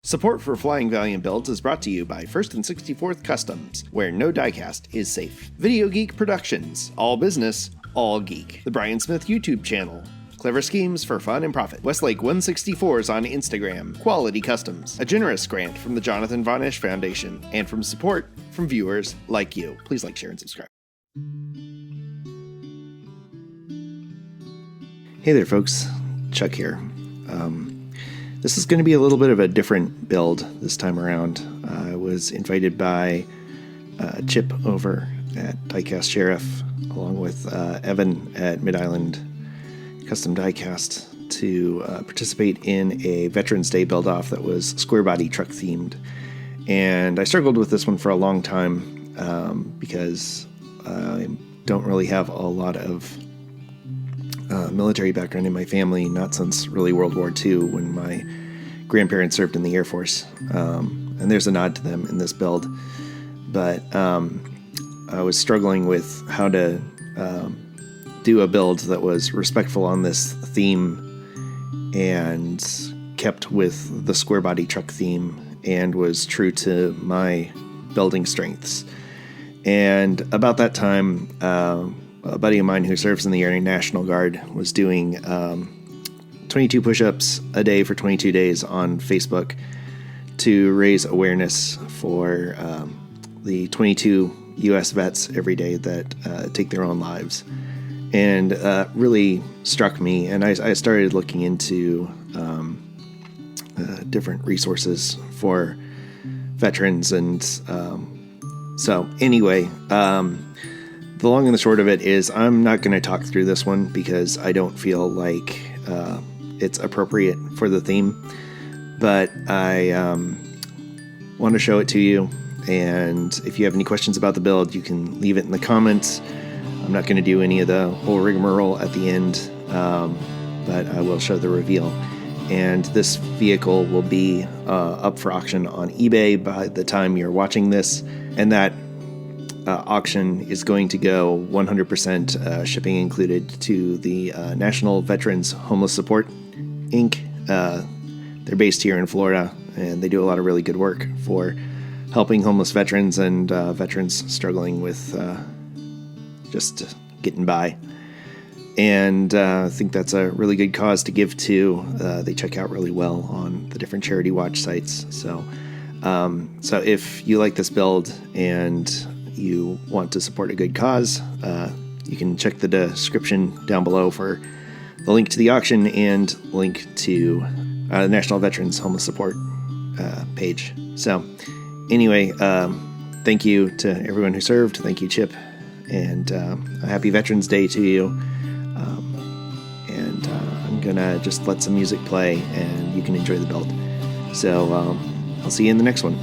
Support for Flying Valiant builds is brought to you by 1st and 64th Customs, where no diecast is safe. Video Geek Productions, all business, all geek. The Brian Smith YouTube channel. Clever schemes for fun and profit. Westlake 164s on Instagram. Quality Customs. A generous grant from the Jonathan Vonesh Foundation, and from support from viewers like you. Please like, share, and subscribe. Hey there, folks. Chuck here. This is going to be a little bit of a different build this time around. I was invited by Chip over at Diecast Sheriff, along with Evan at Mid Island Custom Diecast, to participate in a Veterans Day build-off that was square body truck themed. And I struggled with this one for a long time because I don't really have a lot of military background in my family, not since really World War II, when my grandparents served in the Air Force. And there's a nod to them in this build. But I was struggling with how to do a build that was respectful on this theme and kept with the square body truck theme and was true to my building strengths. And about that time, a buddy of mine who serves in the Air National Guard was doing 22 push-ups a day for 22 days on Facebook to raise awareness for the 22 U.S. vets every day that take their own lives. And really struck me, and I started looking into different resources for veterans. And so anyway, the long and the short of it is I'm not going to talk through this one because I don't feel like it's appropriate for the theme, but I want to show it to you. And if you have any questions about the build, you can leave it in the comments. I'm not going to do any of the whole rigmarole at the end, but I will show the reveal. And this vehicle will be up for auction on eBay by the time you're watching this, and that auction is going to go 100% shipping included to the National Veterans Homeless Support, Inc. They're based here in Florida, and they do a lot of really good work for helping homeless veterans and veterans struggling with just getting by. And I think that's a really good cause to give to. They check out really well on the different charity watch sites. So if you like this build and you want to support a good cause, you can check the description down below for the link to the auction and link to the National Veterans Homeless Support page. So anyway, thank you to everyone who served. Thank you, Chip. And a happy Veterans Day to you. And I'm going to just let some music play and you can enjoy the build. So I'll see you in the next one.